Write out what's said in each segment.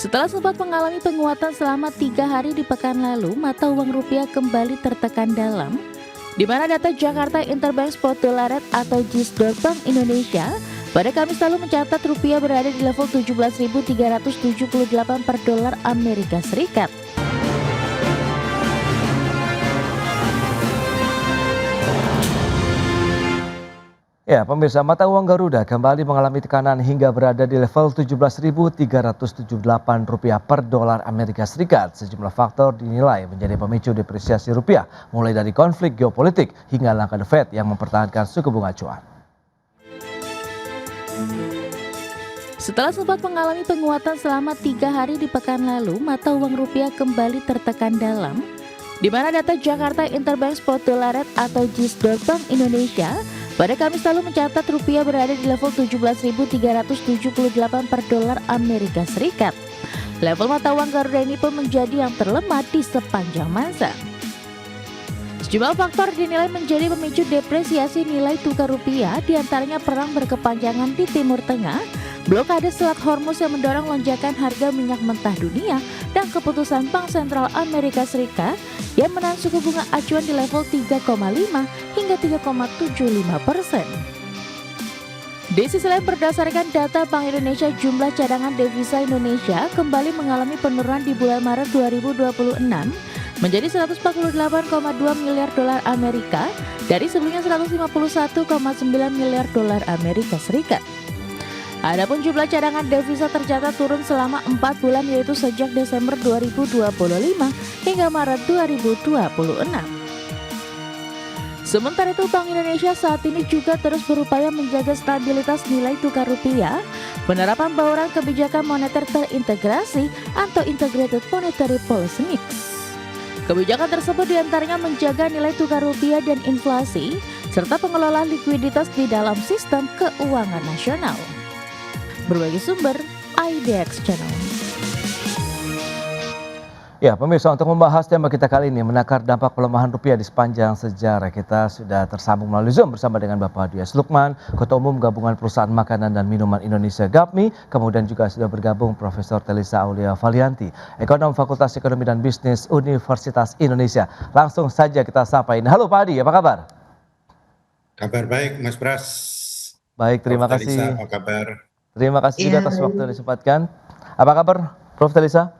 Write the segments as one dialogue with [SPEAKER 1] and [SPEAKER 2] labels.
[SPEAKER 1] Setelah sempat mengalami penguatan selama 3 hari di pekan lalu, mata uang rupiah kembali tertekan dalam, di mana data Jakarta Interbank Spot Dollar Rate atau JIS Bank Indonesia pada Kamis lalu mencatat rupiah berada di level 17.378 per dolar Amerika Serikat.
[SPEAKER 2] Ya, pemirsa, mata uang Garuda kembali mengalami tekanan hingga berada di level Rp17.378 per dolar Amerika Serikat. Sejumlah faktor dinilai menjadi pemicu depresiasi rupiah, mulai dari konflik geopolitik hingga langkah The Fed yang mempertahankan suku bunga acuan.
[SPEAKER 1] Setelah sempat mengalami penguatan selama 3 hari di pekan lalu, mata uang rupiah kembali tertekan dalam, di mana data Jakarta Interbank Spot Dollar Rate atau JIS Bank Indonesia pada Kamis lalu mencatat rupiah berada di level 17.378 per dolar Amerika Serikat. Level mata uang Garuda ini pun menjadi yang terlemah di sepanjang masa. Sejumlah faktor dinilai menjadi pemicu depresiasi nilai tukar rupiah, diantaranya perang berkepanjangan di Timur Tengah, blokade Selat Hormuz yang mendorong lonjakan harga minyak mentah dunia, dan keputusan Bank Sentral Amerika Serikat yang menahan suku bunga acuan di level 3,5 hingga 3,75%. Di sisi lain, berdasarkan data Bank Indonesia, jumlah cadangan devisa Indonesia kembali mengalami penurunan di bulan Maret 2026 menjadi 148,2 miliar dolar Amerika dari sebelumnya 151,9 miliar dolar Amerika Serikat. Adapun jumlah cadangan devisa tercatat turun selama 4 bulan, yaitu sejak Desember 2025 hingga Maret 2026. Sementara itu, Bank Indonesia saat ini juga terus berupaya menjaga stabilitas nilai tukar rupiah, penerapan bauran kebijakan moneter terintegrasi atau Integrated Monetary Policy Mix. Kebijakan tersebut diantaranya menjaga nilai tukar rupiah dan inflasi, serta pengelolaan likuiditas di dalam sistem keuangan nasional. Berbagai sumber, IDX Channel.
[SPEAKER 2] Ya, pemirsa, untuk membahas tema kita kali ini, menakar dampak pelemahan rupiah di sepanjang sejarah, kita sudah tersambung melalui Zoom bersama dengan Bapak Dias Lukman, Ketua Umum Gabungan Perusahaan Makanan dan Minuman Indonesia GAPMI, kemudian juga sudah bergabung Profesor Telisa Aulia Valianti, Ekonom Fakultas Ekonomi dan Bisnis Universitas Indonesia. Langsung saja kita sapa ini. Halo Pak Adi, apa kabar?
[SPEAKER 3] Kabar baik, Mas Pras.
[SPEAKER 2] Baik, terima
[SPEAKER 3] Prof. Telisa,
[SPEAKER 2] kasih.
[SPEAKER 3] apa kabar?
[SPEAKER 2] Terima kasih juga atas waktu yang disempatkan. Apa kabar, Prof. Telisa?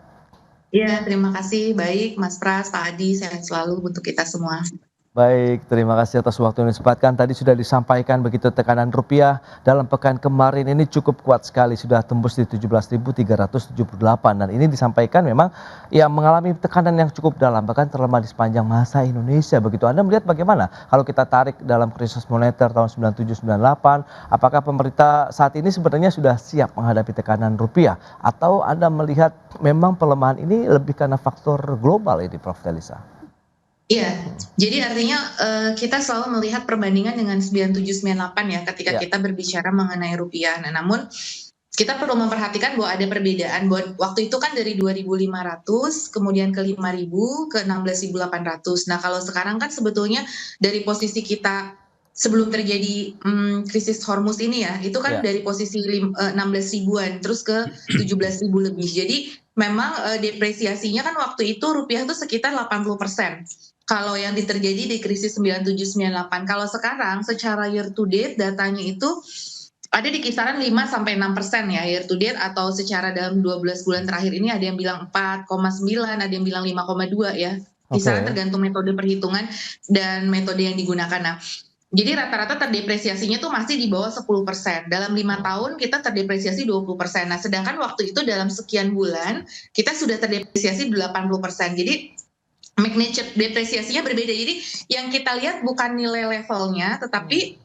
[SPEAKER 4] Iya, terima kasih. Baik, Mas Pras, Pak Adi, sehat selalu untuk kita semua.
[SPEAKER 2] Baik, terima kasih atas waktu yang disempatkan. Tadi sudah disampaikan begitu tekanan rupiah dalam pekan kemarin ini cukup kuat sekali, sudah tembus di 17.378 dan ini disampaikan memang ya mengalami tekanan yang cukup dalam, bahkan terlemah di sepanjang masa Indonesia. Begitu, Anda melihat bagaimana kalau kita tarik dalam krisis moneter tahun 97-98, apakah pemerintah saat ini sebenarnya sudah siap menghadapi tekanan rupiah atau Anda melihat memang pelemahan ini lebih karena faktor global ini, Prof. Telisa?
[SPEAKER 4] Iya, jadi artinya kita selalu melihat perbandingan dengan 9798 ya ketika kita berbicara mengenai rupiah. Nah, namun kita perlu memperhatikan bahwa ada perbedaan. Bahwa waktu itu kan dari 2.500, kemudian ke 5.000, ke 16.800. Nah, kalau sekarang kan sebetulnya dari posisi kita sebelum terjadi krisis Hormuz ini ya, itu kan dari posisi 16 ribuan terus ke 17.000 lebih. Jadi memang depresiasinya kan waktu itu rupiah itu sekitar 80%. Kalau yang terjadi di krisis 97-98. Kalau sekarang secara year to date datanya itu ada di kisaran 5-6% ya year to date, atau secara dalam 12 bulan terakhir ini ada yang bilang 4,9, ada yang bilang 5,2 ya. Kisaran tergantung metode perhitungan dan metode yang digunakan. Nah, jadi rata-rata terdepresiasinya tuh masih di bawah 10%. Dalam 5 tahun kita terdepresiasi 20%. Nah, sedangkan waktu itu dalam sekian bulan kita sudah terdepresiasi 80%. Jadi magnitude depresiasinya berbeda. Jadi yang kita lihat bukan nilai levelnya, tetapi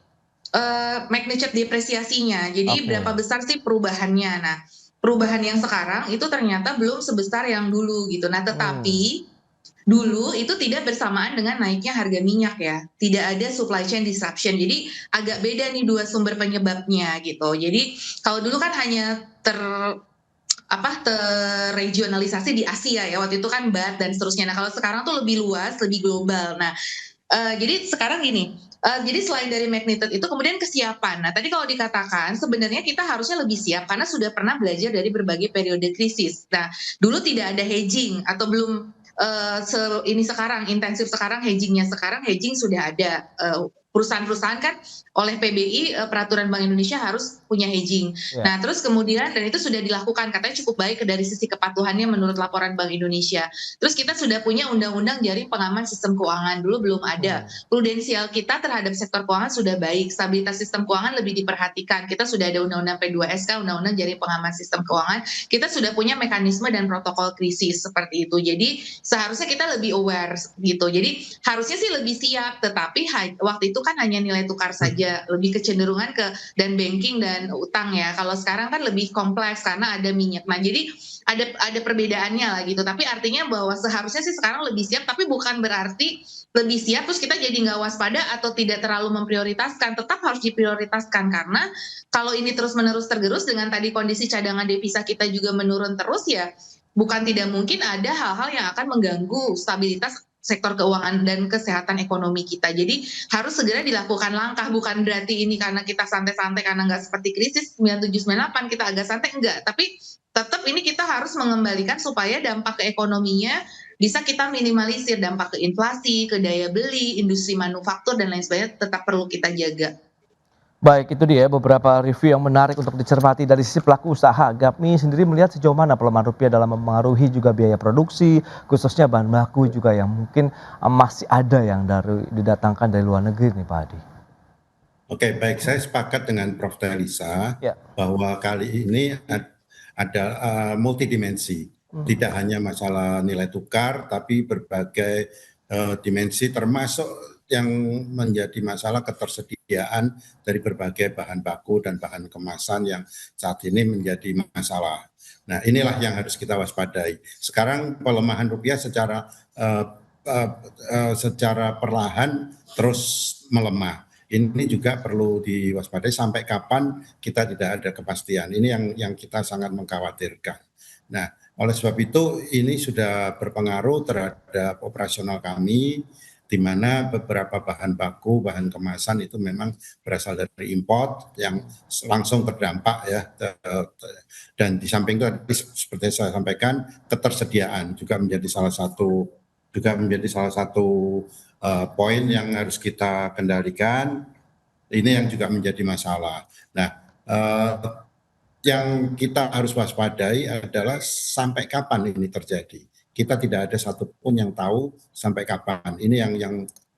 [SPEAKER 4] magnitude depresiasinya. Jadi berapa besar sih perubahannya. Nah, perubahan yang sekarang itu ternyata belum sebesar yang dulu gitu. Nah, tetapi dulu itu tidak bersamaan dengan naiknya harga minyak ya. Tidak ada supply chain disruption. Jadi agak beda nih dua sumber penyebabnya gitu. Jadi kalau dulu kan hanya terregionalisasi di Asia ya, waktu itu kan baht dan seterusnya. Nah, kalau sekarang tuh lebih luas, lebih global. Nah, jadi sekarang gini, Jadi selain dari magnitude itu kemudian kesiapan. Nah tadi kalau dikatakan sebenarnya kita harusnya lebih siap karena sudah pernah belajar dari berbagai periode krisis. Nah dulu tidak ada hedging atau belum ini sekarang intensif sekarang hedgingnya, sekarang hedging sudah ada. Perusahaan-perusahaan kan oleh PBI peraturan Bank Indonesia harus punya hedging.
[SPEAKER 2] Ya.
[SPEAKER 4] Nah terus kemudian dan itu sudah dilakukan katanya cukup baik dari sisi kepatuhannya menurut laporan Bank Indonesia. Terus kita sudah punya undang-undang jaring pengaman sistem keuangan, dulu belum ada. Prudensial kita terhadap sektor keuangan sudah baik, stabilitas sistem keuangan lebih diperhatikan. Kita sudah ada undang-undang P2SK, undang-undang jaring pengaman sistem keuangan. Kita sudah punya mekanisme dan protokol krisis seperti itu. Jadi seharusnya kita lebih aware gitu. Jadi harusnya sih lebih siap, tetapi waktu itu kan hanya nilai tukar saja, lebih kecenderungan ke dan banking dan utang ya. Kalau sekarang kan lebih kompleks karena ada minyak. Nah, jadi ada perbedaannya lah gitu. Tapi artinya bahwa seharusnya sih sekarang lebih siap, tapi bukan berarti lebih siap terus kita jadi nggak waspada atau tidak terlalu memprioritaskan. Tetap harus diprioritaskan karena kalau ini terus-menerus tergerus dengan tadi kondisi cadangan devisa kita juga menurun terus ya, bukan tidak mungkin ada hal-hal yang akan mengganggu stabilitas sektor keuangan dan kesehatan ekonomi kita. Jadi harus segera dilakukan langkah, bukan berarti ini karena kita santai-santai karena nggak seperti krisis 97-98 kita agak santai, enggak. Tapi tetap ini kita harus mengembalikan supaya dampak ke ekonominya bisa kita minimalisir, dampak ke inflasi, ke daya beli, industri manufaktur dan lain sebagainya tetap perlu kita jaga.
[SPEAKER 2] Baik, itu dia beberapa review yang menarik untuk dicermati dari sisi pelaku usaha. Gapmi sendiri melihat sejauh mana pelemahan rupiah dalam mempengaruhi juga biaya produksi, khususnya bahan baku juga yang mungkin masih ada yang didatangkan dari luar negeri nih Pak Hadi.
[SPEAKER 3] Oke, baik. Saya sepakat dengan Prof. Talisa bahwa kali ini ada multidimensi. Tidak hanya masalah nilai tukar, tapi berbagai dimensi termasuk yang menjadi masalah ketersediaan dari berbagai bahan baku dan bahan kemasan yang saat ini menjadi masalah. Nah, inilah yang harus kita waspadai. Sekarang pelemahan rupiah secara perlahan terus melemah. Ini juga perlu diwaspadai sampai kapan kita tidak ada kepastian. Ini yang kita sangat mengkhawatirkan. Nah, oleh sebab itu ini sudah berpengaruh terhadap operasional kami, di mana beberapa bahan baku, bahan kemasan itu memang berasal dari import yang langsung terdampak ya. Dan di samping itu seperti saya sampaikan, ketersediaan juga menjadi salah satu poin yang harus kita kendalikan. Ini yang juga menjadi masalah. Nah, yang kita harus waspadai adalah sampai kapan ini terjadi. Kita tidak ada satupun yang tahu sampai kapan. Ini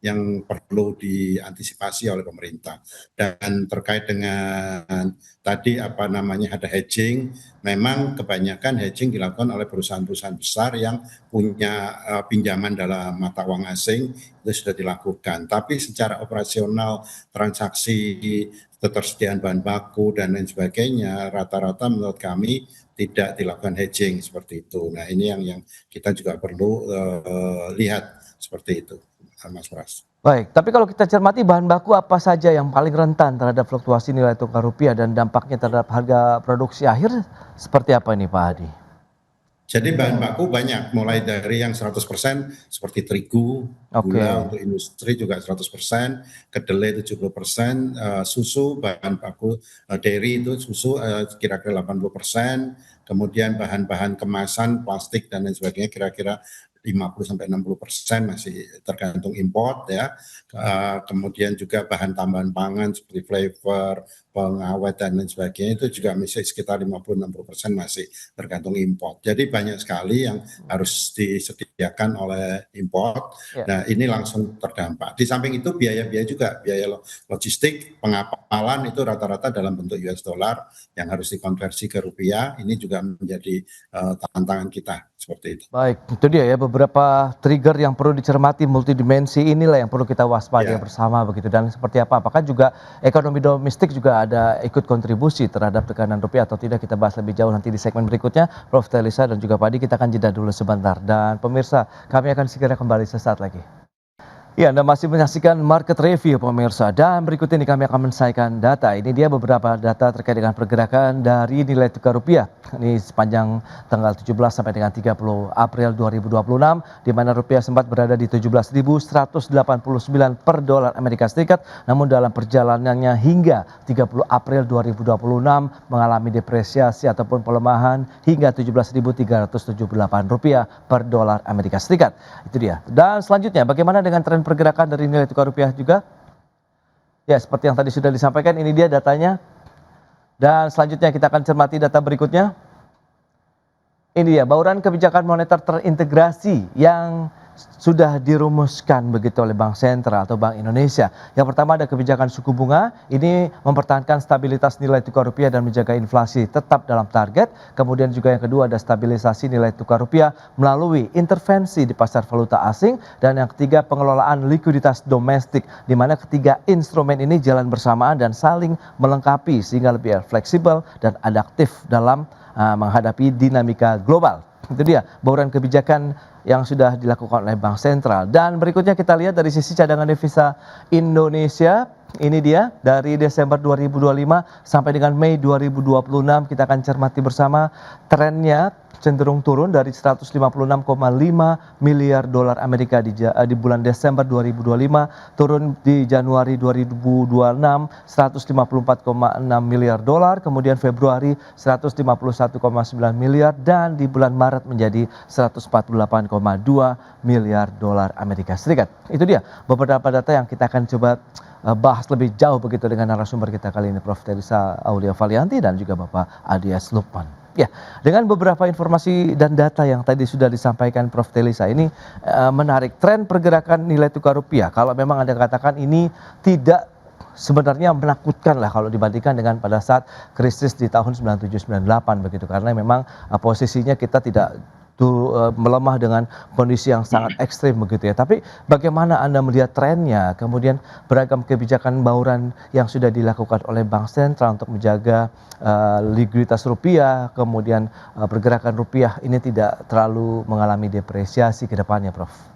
[SPEAKER 3] yang perlu diantisipasi oleh pemerintah. Dan terkait dengan tadi ada hedging, memang kebanyakan hedging dilakukan oleh perusahaan-perusahaan besar yang punya pinjaman dalam mata uang asing, itu sudah dilakukan. Tapi secara operasional transaksi ketersediaan bahan baku dan lain sebagainya, rata-rata menurut kami tidak dilakukan hedging seperti itu. Nah, ini yang kita juga perlu lihat seperti itu, Mas Pras.
[SPEAKER 2] Baik, tapi kalau kita cermati bahan baku apa saja yang paling rentan terhadap fluktuasi nilai tukar rupiah dan dampaknya terhadap harga produksi akhir seperti apa ini Pak Hadi?
[SPEAKER 3] Jadi bahan baku banyak, mulai dari yang 100% seperti terigu, gula untuk industri juga 100%, kedelai 70%, susu, bahan baku dairy itu susu kira-kira 80%, kemudian bahan-bahan kemasan, plastik dan lain sebagainya kira-kira 50-60% masih tergantung import ya. Kemudian juga bahan tambahan pangan seperti flavor, pengawet dan lain sebagainya itu juga masih sekitar 50-60% masih tergantung import. Jadi banyak sekali yang harus disediakan oleh import. Nah, ini langsung terdampak. Di samping itu biaya-biaya juga, biaya logistik, pengapalan itu rata-rata dalam bentuk US dollar yang harus dikonversi ke rupiah. Ini juga menjadi tantangan kita seperti itu.
[SPEAKER 2] Baik, itu dia ya beberapa trigger yang perlu dicermati, multidimensi inilah yang perlu kita waspadai bersama begitu. Dan seperti apa? Apakah juga ekonomi domestik juga ada ikut kontribusi terhadap tekanan rupiah atau tidak? Kita bahas lebih jauh nanti di segmen berikutnya. Prof. Talisa dan juga Pak Hadi, kita akan jeda dulu sebentar. Dan pemirsa, kami akan segera kembali sesaat lagi. Ya, Anda masih menyaksikan Market Review pemirsa, dan berikut ini kami akan menyelesaikan data. Ini dia beberapa data terkait dengan pergerakan dari nilai tukar rupiah. Ini sepanjang tanggal 17 sampai dengan 30 April 2026, di mana rupiah sempat berada di 17.189 per dolar Amerika Serikat. Namun dalam perjalanannya hingga 30 April 2026 mengalami depresiasi ataupun pelemahan hingga 17.378 rupiah per dolar Amerika Serikat. Itu dia. Dan selanjutnya, bagaimana dengan tren pergerakan dari nilai tukar rupiah juga? Ya, seperti yang tadi sudah disampaikan, ini dia datanya. Dan selanjutnya kita akan cermati data berikutnya. Ini dia, bauran kebijakan moneter terintegrasi yang sudah dirumuskan begitu oleh Bank Sentral atau Bank Indonesia. Yang pertama ada kebijakan suku bunga, ini mempertahankan stabilitas nilai tukar rupiah dan menjaga inflasi tetap dalam target. Kemudian juga yang kedua ada stabilisasi nilai tukar rupiah melalui intervensi di pasar valuta asing. Dan yang ketiga pengelolaan likuiditas domestik, di mana ketiga instrumen ini jalan bersamaan dan saling melengkapi sehingga lebih fleksibel dan adaptif dalam menghadapi dinamika global. Itu dia bauran kebijakan yang sudah dilakukan oleh Bank Sentral. Dan berikutnya kita lihat dari sisi cadangan devisa Indonesia. Ini dia dari Desember 2025 sampai dengan Mei 2026, kita akan cermati bersama trennya cenderung turun dari 156,5 miliar dolar Amerika di bulan Desember 2025, turun di Januari 2026 154,6 miliar dolar, kemudian Februari 151,9 miliar, dan di bulan Maret menjadi 148,2 miliar dolar Amerika Serikat. Itu dia beberapa data yang kita akan coba bahas lebih jauh begitu dengan narasumber kita kali ini, Prof. Teresa Aulia Valianti dan juga Bapak Adies Lukman. Ya, dengan beberapa informasi dan data yang tadi sudah disampaikan Prof. Teresa, ini menarik tren pergerakan nilai tukar rupiah. Kalau memang Anda katakan ini tidak sebenarnya menakutkan lah kalau dibandingkan dengan pada saat krisis di tahun 97-98 begitu, karena memang posisinya kita tidak melemah dengan kondisi yang sangat ekstrim begitu ya. Tapi bagaimana Anda melihat trennya, kemudian beragam kebijakan bauran yang sudah dilakukan oleh Bank Sentral untuk menjaga likuiditas rupiah, kemudian pergerakan rupiah ini tidak terlalu mengalami depresiasi ke depannya, Prof.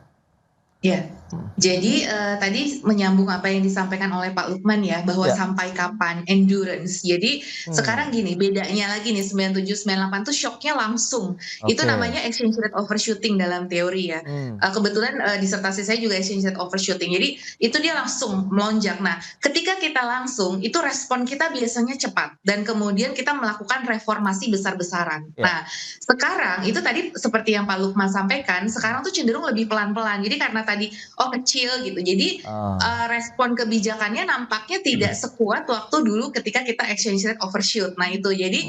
[SPEAKER 4] Ya, jadi tadi menyambung apa yang disampaikan oleh Pak Lukman ya, bahwa sampai kapan endurance. Jadi sekarang gini, bedanya lagi nih 97-98 tuh shocknya langsung. Itu namanya exchange rate overshooting dalam teori ya. Kebetulan disertasi saya juga exchange rate overshooting. Jadi itu dia langsung melonjak. Nah, ketika kita langsung, itu respon kita biasanya cepat. Dan kemudian kita melakukan reformasi besar-besaran. Nah, sekarang itu tadi seperti yang Pak Lukman sampaikan, sekarang tuh cenderung lebih pelan-pelan. Jadi karena tadi kecil gitu, jadi respon kebijakannya nampaknya tidak sekuat waktu dulu ketika kita exchange rate overshoot. Nah itu jadi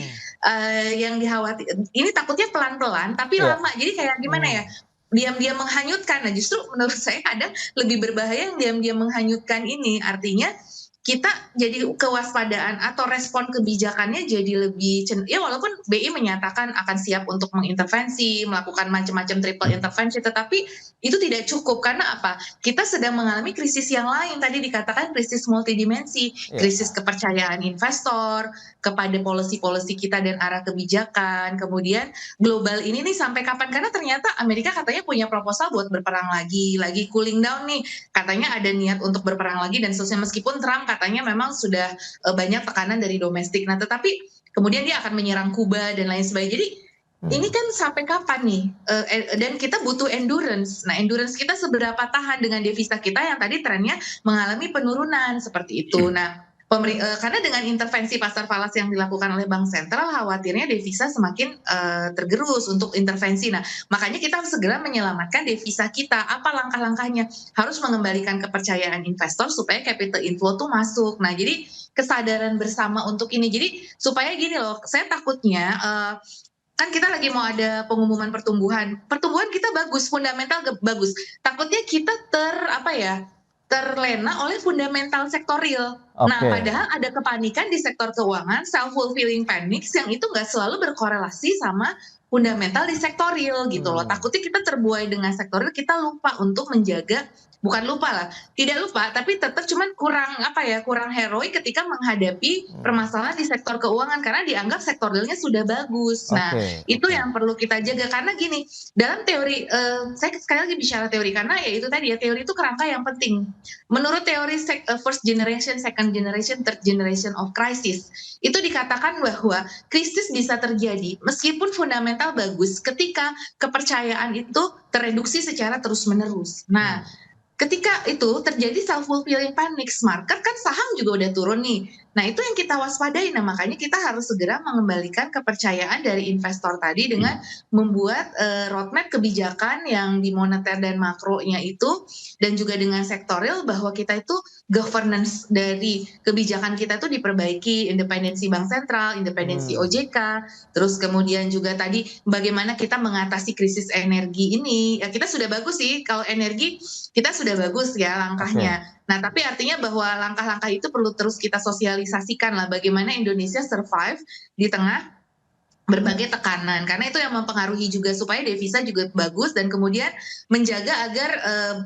[SPEAKER 4] yang dikhawatir ini takutnya pelan-pelan tapi lama, jadi kayak gimana ya, diam-diam menghanyutkan. Nah justru menurut saya kadang lebih berbahaya yang diam-diam menghanyutkan ini, artinya kita jadi kewaspadaan atau respon kebijakannya jadi lebih ya, walaupun BI menyatakan akan siap untuk mengintervensi, melakukan macam-macam triple intervensi, tetapi itu tidak cukup. Karena apa? Kita sedang mengalami krisis yang lain, tadi dikatakan krisis multidimensi, krisis kepercayaan investor kepada policy-policy kita dan arah kebijakan. Kemudian global ini nih sampai kapan? Karena ternyata Amerika katanya punya proposal buat berperang lagi cooling down nih, katanya ada niat untuk berperang lagi dan seterusnya, meskipun Trump katanya memang sudah banyak tekanan dari domestik. Nah, tetapi kemudian dia akan menyerang Kuba dan lain sebagainya. Jadi ini kan sampai kapan nih? Dan kita butuh endurance. Nah, endurance kita seberapa tahan dengan devisa kita yang tadi trennya mengalami penurunan seperti itu. Nah, karena dengan intervensi pasar falas yang dilakukan oleh Bank Sentral, khawatirnya devisa semakin tergerus untuk intervensi. Nah, makanya kita harus segera menyelamatkan devisa kita. Apa langkah-langkahnya? Harus mengembalikan kepercayaan investor supaya capital inflow tuh masuk. Nah, jadi kesadaran bersama untuk ini. Jadi supaya gini loh, saya takutnya kan kita lagi mau ada pengumuman pertumbuhan kita bagus, fundamental bagus. Takutnya kita terlena oleh fundamental sektor real. Nah, padahal ada kepanikan di sektor keuangan, self-fulfilling panics yang itu nggak selalu berkorelasi sama fundamental di sektor real gitu loh. Takutnya kita terbuai dengan sektor real, kita lupa untuk menjaga, bukan lupa lah, tidak lupa, tapi tetap cuman kurang heroik ketika menghadapi permasalahan di sektor keuangan karena dianggap sektor realnya sudah bagus. Nah, itu yang perlu kita jaga karena gini, dalam teori, saya sekali lagi bicara teori karena ya itu tadi ya, teori itu kerangka yang penting. Menurut teori first generation, second generation, third generation of crisis, itu dikatakan bahwa krisis bisa terjadi meskipun fundamental bagus ketika kepercayaan itu tereduksi secara terus-menerus. Nah, ketika itu terjadi self-fulfilling panic, market kan saham juga udah turun nih. Nah, itu yang kita waspadai. Nah, makanya kita harus segera mengembalikan kepercayaan dari investor tadi dengan membuat roadmap kebijakan yang di moneter dan makronya itu, dan juga dengan sektorial bahwa kita itu governance dari kebijakan kita itu diperbaiki, independensi bank sentral, independensi OJK, terus kemudian juga tadi bagaimana kita mengatasi krisis energi ini. Ya, kita sudah bagus sih kalau energi, kita sudah bagus ya langkahnya. Nah, tapi artinya bahwa langkah-langkah itu perlu terus kita sosialisasikan lah bagaimana Indonesia survive di tengah berbagai tekanan, karena itu yang mempengaruhi juga supaya devisa juga bagus dan kemudian menjaga agar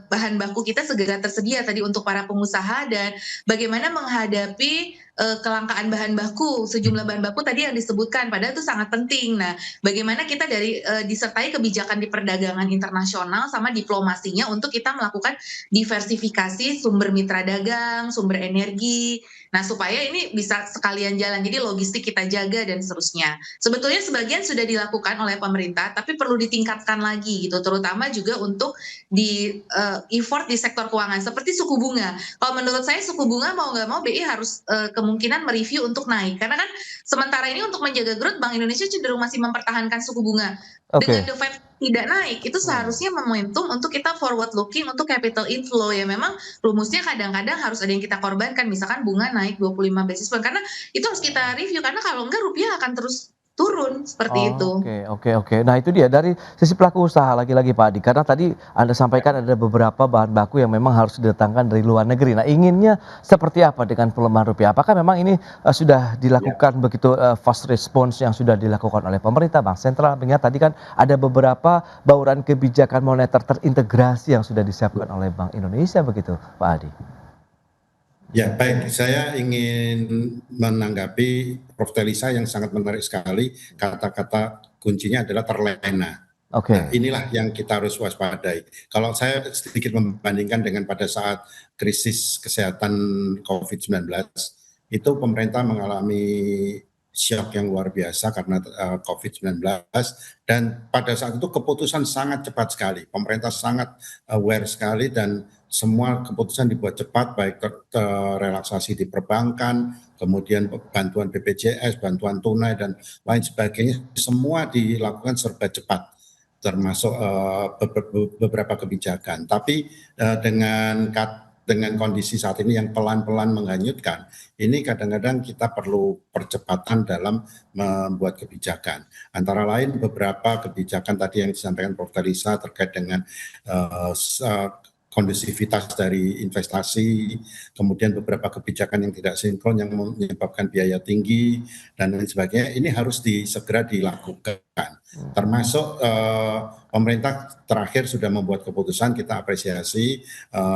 [SPEAKER 4] bahan baku kita segera tersedia tadi untuk para pengusaha dan bagaimana menghadapi kelangkaan bahan baku, sejumlah bahan baku tadi yang disebutkan, padahal itu sangat penting. Nah, bagaimana kita dari disertai kebijakan di perdagangan internasional sama diplomasinya untuk kita melakukan diversifikasi sumber mitra dagang, sumber energi, nah supaya ini bisa sekalian jalan, jadi logistik kita jaga dan seterusnya. Sebetulnya sebagian sudah dilakukan oleh pemerintah, tapi perlu ditingkatkan lagi gitu, terutama juga untuk di effort di sektor keuangan, seperti suku bunga. Kalau menurut saya suku bunga mau nggak mau BI harus kemungkinan mereview untuk naik, karena kan sementara ini untuk menjaga growth Bank Indonesia cenderung masih mempertahankan suku bunga. Dengan The Fed tidak naik, itu seharusnya momentum untuk kita forward looking untuk capital inflow ya. Memang rumusnya kadang-kadang harus ada yang kita korbankan, misalkan bunga naik 25 basis point, karena itu harus kita review, karena kalau enggak rupiah akan terus turun seperti itu.
[SPEAKER 2] Oke. Nah, itu dia dari sisi pelaku usaha lagi-lagi Pak Adi, karena tadi Anda sampaikan ada beberapa bahan baku yang memang harus didatangkan dari luar negeri. Nah, inginnya seperti apa dengan pelemahan rupiah? Apakah memang ini sudah dilakukan begitu fast response yang sudah dilakukan oleh pemerintah, Bank Sentral? Mengingat tadi kan ada beberapa bauran kebijakan moneter terintegrasi yang sudah disiapkan oleh Bank Indonesia begitu, Pak Adi.
[SPEAKER 3] Ya, baik. Saya ingin menanggapi Prof. Telisa yang sangat menarik sekali. Kata-kata kuncinya adalah terlena. Nah, inilah yang kita harus waspadai. Kalau saya sedikit membandingkan dengan pada saat krisis kesehatan COVID-19, itu pemerintah mengalami shock yang luar biasa karena COVID-19, dan pada saat itu keputusan sangat cepat sekali. Pemerintah sangat aware sekali dan semua keputusan dibuat cepat, baik relaksasi di perbankan, kemudian bantuan BPJS, bantuan tunai dan lain sebagainya, semua dilakukan serba cepat, termasuk beberapa kebijakan. Tapi dengan kondisi saat ini yang pelan-pelan menghanyutkan, ini kadang-kadang kita perlu percepatan dalam membuat kebijakan. Antara lain beberapa kebijakan tadi yang disampaikan Prof. Telisa terkait dengan kondusivitas dari investasi, kemudian beberapa kebijakan yang tidak sinkron yang menyebabkan biaya tinggi dan lain sebagainya, ini harus segera dilakukan. Termasuk pemerintah terakhir sudah membuat keputusan, kita apresiasi,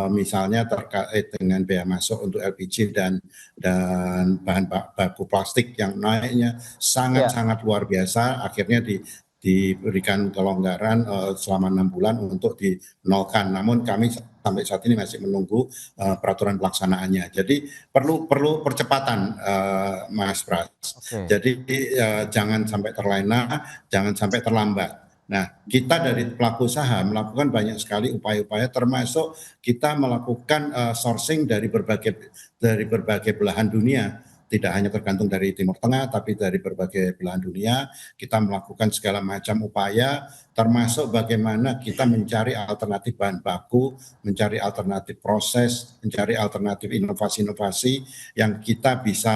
[SPEAKER 3] misalnya terkait dengan biaya masuk untuk LPG dan bahan baku plastik yang naiknya sangat-sangat luar biasa, akhirnya diberikan kelonggaran selama 6 bulan untuk dinolkan. Namun kami sampai saat ini masih menunggu peraturan pelaksanaannya. Jadi perlu percepatan, Mas Pras. Jadi jangan sampai terlena, jangan sampai terlambat. Nah, kita dari pelaku usaha melakukan banyak sekali upaya-upaya, termasuk kita melakukan sourcing dari berbagai belahan dunia. Tidak hanya tergantung dari Timur Tengah, tapi dari berbagai belahan dunia. Kita melakukan segala macam upaya, termasuk bagaimana kita mencari alternatif bahan baku, mencari alternatif proses, mencari alternatif inovasi-inovasi yang kita bisa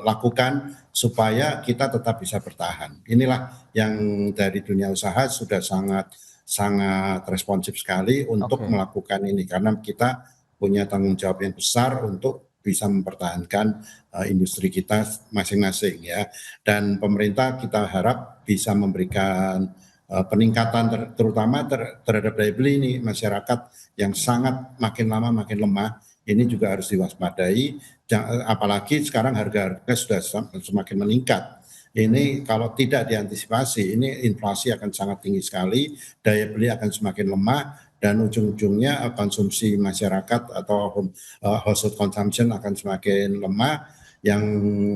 [SPEAKER 3] lakukan supaya kita tetap bisa bertahan. Inilah yang dari dunia usaha sudah sangat responsif sekali untuk melakukan ini, karena kita punya tanggung jawab yang besar untuk bisa mempertahankan industri kita masing-masing ya. Dan pemerintah kita harap bisa memberikan peningkatan terutama terhadap daya beli ini masyarakat yang sangat makin lama makin lemah. Ini juga harus diwaspadai, apalagi sekarang harga-harga sudah semakin meningkat. Ini kalau tidak diantisipasi, ini inflasi akan sangat tinggi sekali, daya beli akan semakin lemah, dan ujung-ujungnya konsumsi masyarakat atau household consumption akan semakin lemah, yang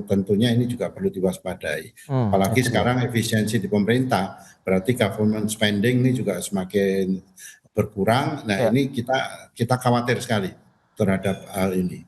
[SPEAKER 3] tentunya ini juga perlu diwaspadai. Apalagi sekarang efisiensi di pemerintah, berarti government spending ini juga semakin berkurang. Nah ini kita khawatir sekali terhadap hal ini.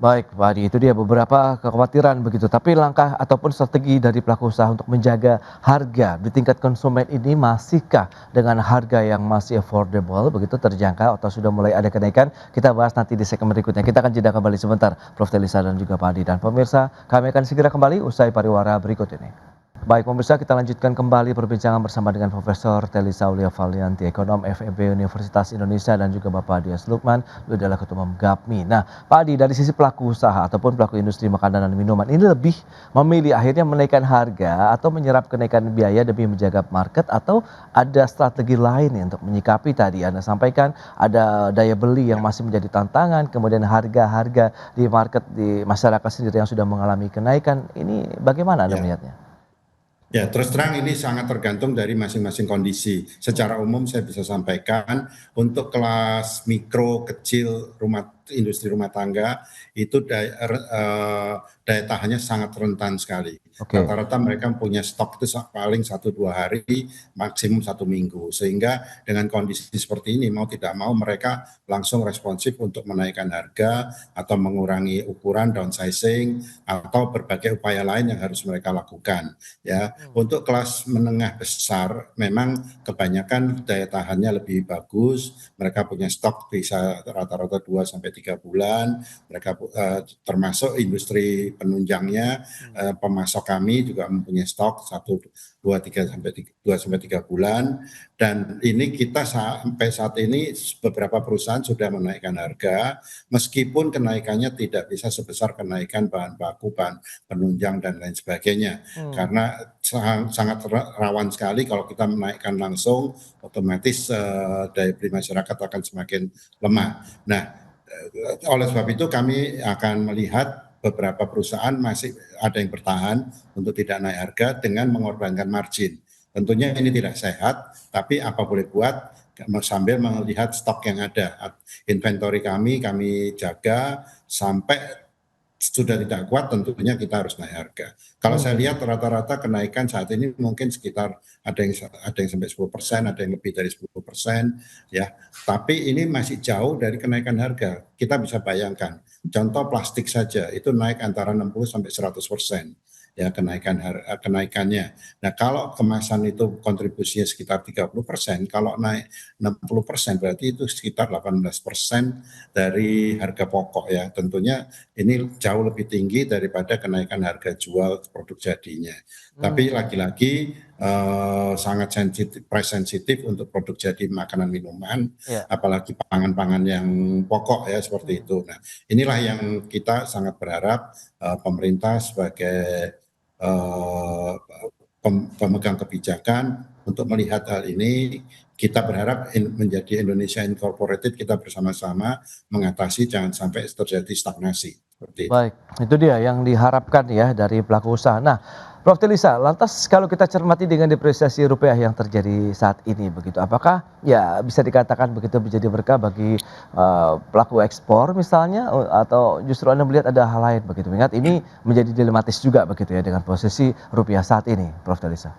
[SPEAKER 2] Baik, Pak Adi, itu dia beberapa kekhawatiran begitu. Tapi langkah ataupun strategi dari pelaku usaha untuk menjaga harga di tingkat konsumen ini masihkah dengan harga yang masih affordable, begitu terjangkau atau sudah mulai ada kenaikan? Kita bahas nanti di segmen berikutnya. Kita akan jeda kembali sebentar, Prof. Telisa dan juga Pak Adi. Dan pemirsa, kami akan segera kembali usai pariwara berikut ini. Baik pemirsa, kita lanjutkan kembali perbincangan bersama dengan Profesor Telisa Aulia Valianti, ekonom FEB Universitas Indonesia, dan juga Bapak Dias Lukman, beliau adalah Ketua Umum GAPMI. Nah, Pak Adi, dari sisi pelaku usaha ataupun pelaku industri makanan dan minuman, ini lebih memilih akhirnya menaikkan harga atau menyerap kenaikan biaya demi menjaga market, atau ada strategi lain untuk menyikapi tadi Anda sampaikan ada daya beli yang masih menjadi tantangan, kemudian harga-harga di market di masyarakat sendiri yang sudah mengalami kenaikan, ini bagaimana Anda melihatnya?
[SPEAKER 3] Ya, terus terang ini sangat tergantung dari masing-masing kondisi. Secara umum saya bisa sampaikan untuk kelas mikro, kecil, industri rumah tangga itu daya tahannya sangat rentan sekali. Rata-rata mereka punya stok itu paling 1-2 hari, maksimum 1 minggu. Sehingga dengan kondisi seperti ini mau tidak mau mereka langsung responsif untuk menaikkan harga atau mengurangi ukuran, downsizing, atau berbagai upaya lain yang harus mereka lakukan. Ya, untuk kelas menengah besar memang kebanyakan daya tahannya lebih bagus. Mereka punya stok bisa rata-rata 2-3 bulan. Mereka termasuk industri penunjangnya, pemasok kami juga mempunyai stok 2-3 bulan. Dan ini kita sampai saat ini beberapa perusahaan sudah menaikkan harga, meskipun kenaikannya tidak bisa sebesar kenaikan bahan baku, bahan penunjang dan lain sebagainya. Karena sangat rawan sekali kalau kita menaikkan langsung, otomatis daya beli masyarakat akan semakin lemah. Nah, oleh sebab itu kami akan melihat beberapa perusahaan masih ada yang bertahan untuk tidak naik harga dengan mengorbankan margin. Tentunya ini tidak sehat, tapi apa boleh buat sambil melihat stok yang ada. Inventory kami jaga sampai sudah tidak kuat, tentunya kita harus naik harga. Kalau saya lihat rata-rata kenaikan saat ini mungkin sekitar ada yang sampai 10%, ada yang lebih dari 10%, ya. Tapi ini masih jauh dari kenaikan harga. Kita bisa bayangkan, contoh plastik saja itu naik antara 60 sampai 100%. Ya, kenaikannya. Nah, kalau kemasan itu kontribusinya sekitar 30%, kalau naik 60% berarti itu sekitar 18% dari harga pokok ya. Tentunya ini jauh lebih tinggi daripada kenaikan harga jual produk jadinya. Tapi lagi-lagi sangat price sensitif untuk produk jadi makanan minuman, apalagi pangan-pangan yang pokok ya seperti itu. Nah, inilah yang kita sangat berharap pemerintah sebagai pemegang kebijakan untuk melihat hal ini. Kita berharap menjadi Indonesia Incorporated, kita bersama-sama mengatasi jangan sampai terjadi stagnasi seperti itu.
[SPEAKER 2] Baik, itu dia yang diharapkan ya dari pelaku usaha. Nah, Prof. Telisa, lantas kalau kita cermati dengan depresiasi rupiah yang terjadi saat ini begitu, apakah ya bisa dikatakan begitu menjadi berkah bagi pelaku ekspor misalnya, atau justru Anda melihat ada hal lain begitu? Ingat ini menjadi dilematis juga begitu ya dengan posisi rupiah saat ini, Prof. Telisa.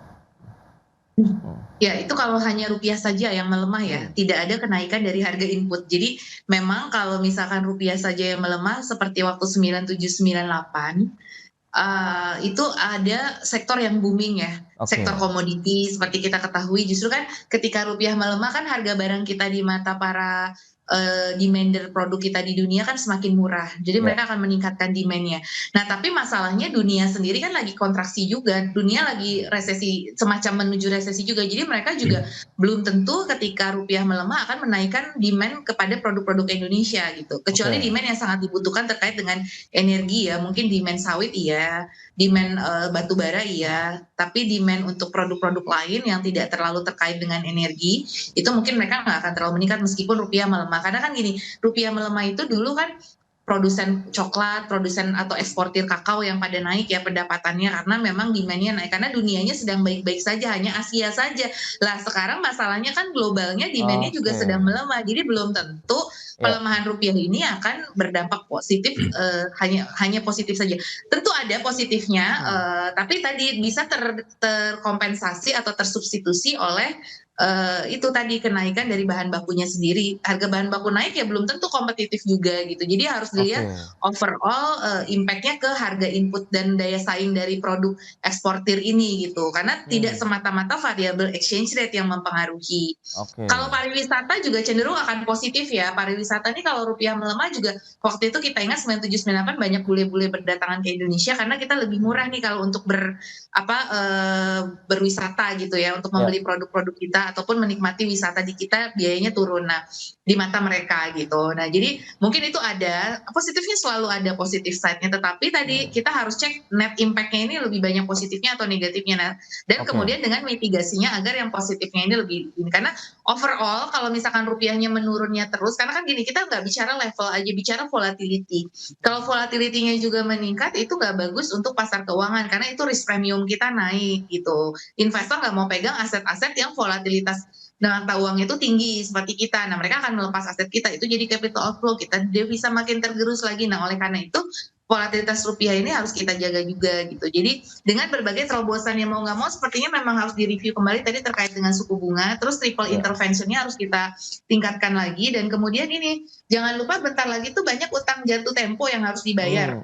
[SPEAKER 4] Ya, itu kalau hanya rupiah saja yang melemah ya, tidak ada kenaikan dari harga input. Jadi memang kalau misalkan rupiah saja yang melemah seperti waktu 9798, itu ada sektor yang booming ya, sektor komoditi seperti kita ketahui. Justru kan ketika rupiah melemah kan harga barang kita di mata para demand produk kita di dunia kan semakin murah. Jadi mereka akan meningkatkan demand-nya. Nah, tapi masalahnya dunia sendiri kan lagi kontraksi juga. Dunia lagi resesi, semacam menuju resesi juga. Jadi mereka juga belum tentu ketika rupiah melemah akan menaikkan demand kepada produk-produk Indonesia gitu. Kecuali demand yang sangat dibutuhkan terkait dengan energi ya. Mungkin demand sawit iya, demand batu bara iya, tapi demand untuk produk-produk lain yang tidak terlalu terkait dengan energi itu mungkin mereka nggak akan terlalu meningkat meskipun rupiah melemah. Karena kan gini, rupiah melemah itu dulu kan produsen coklat, produsen atau eksportir kakao yang pada naik ya pendapatannya karena memang demand-nya naik karena dunianya sedang baik-baik saja, hanya Asia saja. Lah sekarang masalahnya kan globalnya demand-nya juga sedang melemah. Jadi belum tentu pelemahan rupiah ini akan berdampak positif, hanya positif saja. Tentu ada positifnya, tapi tadi bisa terkompensasi atau tersubstitusi oleh itu tadi kenaikan dari bahan bakunya sendiri. Harga bahan baku naik ya belum tentu kompetitif juga gitu. Jadi harus dilihat overall impact-nya ke harga input dan daya saing dari produk eksportir ini gitu. Karena tidak semata-mata variabel exchange rate yang mempengaruhi. Kalau pariwisata juga cenderung akan positif ya. Pariwisata ini kalau rupiah melemah juga waktu itu kita ingat 9798 banyak bule-bule berdatangan ke Indonesia karena kita lebih murah nih kalau untuk berwisata gitu ya, untuk membeli produk-produk kita ataupun menikmati wisata di kita biayanya turun. Nah, di mata mereka gitu. Nah, jadi mungkin itu ada positifnya, selalu ada positif side-nya, tetapi tadi kita harus cek net impact-nya ini lebih banyak positifnya atau negatifnya. Nah, dan kemudian dengan mitigasinya agar yang positifnya ini lebih ini karena overall kalau misalkan rupiahnya menurunnya terus karena kan gini kita nggak bicara level aja, bicara volatility. Kalau volatility-nya juga meningkat itu nggak bagus untuk pasar keuangan karena itu risk premium kita naik gitu. Investor nggak mau pegang aset-aset yang volatilitas nilai uangnya itu tinggi seperti kita. Nah, mereka akan melepas aset kita, itu jadi capital outflow, kita devisa makin tergerus lagi. Nah, oleh karena itu volatilitas rupiah ini harus kita jaga juga gitu. Jadi dengan berbagai terobosan yang mau nggak mau sepertinya memang harus direview kembali tadi terkait dengan suku bunga, terus triple interventionnya harus kita tingkatkan lagi dan kemudian ini jangan lupa bentar lagi tuh banyak utang jatuh tempo yang harus dibayar.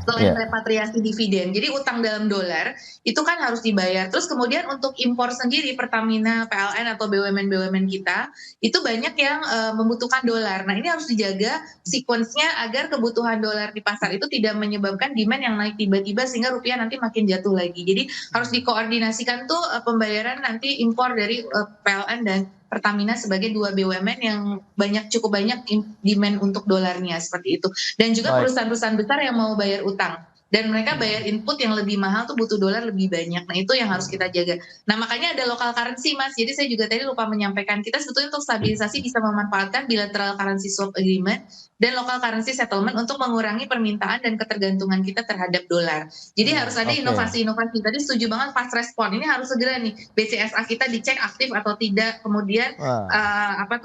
[SPEAKER 4] Selain repatriasi dividen, jadi utang dalam dolar itu kan harus dibayar. Terus kemudian untuk impor sendiri Pertamina, PLN atau BUMN-BUMN kita itu banyak yang membutuhkan dolar. Nah ini harus dijaga sequence-nya agar kebutuhan dolar di pasar itu tidak menyebabkan demand yang naik tiba-tiba sehingga rupiah nanti makin jatuh lagi. Jadi harus dikoordinasikan tuh pembayaran nanti impor dari PLN dan Pertamina sebagai dua BUMN yang cukup banyak demand untuk dolarnya seperti itu. Dan juga perusahaan-perusahaan besar yang mau bayar utang. Dan mereka bayar input yang lebih mahal tuh butuh dolar lebih banyak. Nah itu yang harus kita jaga. Nah makanya ada local currency Mas. Jadi saya juga tadi lupa menyampaikan kita sebetulnya untuk stabilisasi bisa memanfaatkan bilateral currency swap agreement dan local currency settlement untuk mengurangi permintaan dan ketergantungan kita terhadap dolar. Jadi harus ada inovasi-inovasi. Tadi setuju banget fast respon. Ini harus segera nih BCSA kita dicek aktif atau tidak. Kemudian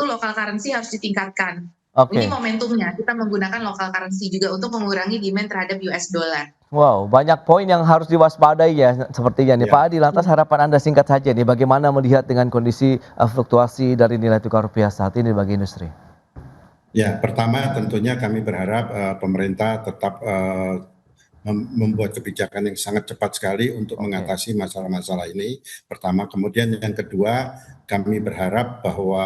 [SPEAKER 4] local currency harus ditingkatkan. Ini momentumnya kita menggunakan local currency juga untuk mengurangi demand terhadap US dollar.
[SPEAKER 2] Wow, banyak poin yang harus diwaspadai ya sepertinya nih. Pak Adi, lantas harapan Anda singkat saja nih, bagaimana melihat dengan kondisi fluktuasi dari nilai tukar rupiah saat ini bagi industri?
[SPEAKER 3] Ya, pertama tentunya kami berharap pemerintah tetap membuat kebijakan yang sangat cepat sekali untuk mengatasi masalah-masalah ini. Pertama, kemudian yang kedua, kami berharap bahwa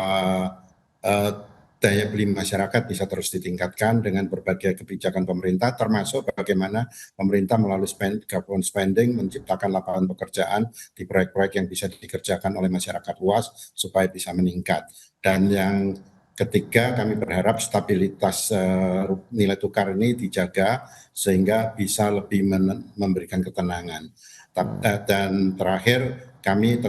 [SPEAKER 3] daya beli masyarakat bisa terus ditingkatkan dengan berbagai kebijakan pemerintah, termasuk bagaimana pemerintah melalui government spending menciptakan lapangan pekerjaan di proyek-proyek yang bisa dikerjakan oleh masyarakat luas supaya bisa meningkat. Dan yang ketiga, kami berharap stabilitas nilai tukar ini dijaga sehingga bisa lebih memberikan ketenangan. Dan terakhir, kami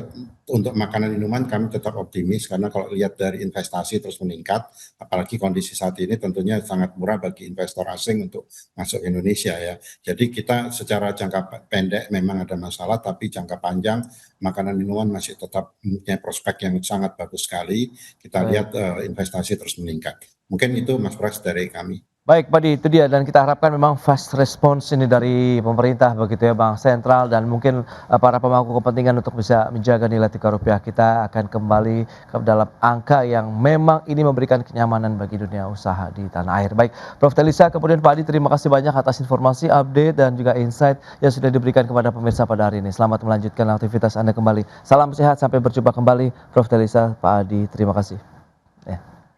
[SPEAKER 3] untuk makanan minuman kami tetap optimis karena kalau lihat dari investasi terus meningkat, apalagi kondisi saat ini tentunya sangat murah bagi investor asing untuk masuk ke Indonesia ya. Jadi kita secara jangka pendek memang ada masalah, tapi jangka panjang makanan minuman masih tetap punya prospek yang sangat bagus sekali. Kita lihat investasi terus meningkat. Mungkin itu Mas Pras dari kami.
[SPEAKER 2] Baik Pak Adi, itu dia dan kita harapkan memang fast response ini dari pemerintah begitu ya Bank Sentral dan mungkin para pemangku kepentingan untuk bisa menjaga nilai tukar rupiah kita akan kembali ke dalam angka yang memang ini memberikan kenyamanan bagi dunia usaha di tanah air. Baik, Prof. Telisa, kemudian Pak Adi, terima kasih banyak atas informasi, update dan juga insight yang sudah diberikan kepada pemirsa pada hari ini. Selamat melanjutkan aktivitas Anda kembali. Salam sehat, sampai berjumpa kembali. Prof. Telisa, Pak Adi, terima kasih.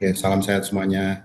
[SPEAKER 3] Oke, salam sehat semuanya.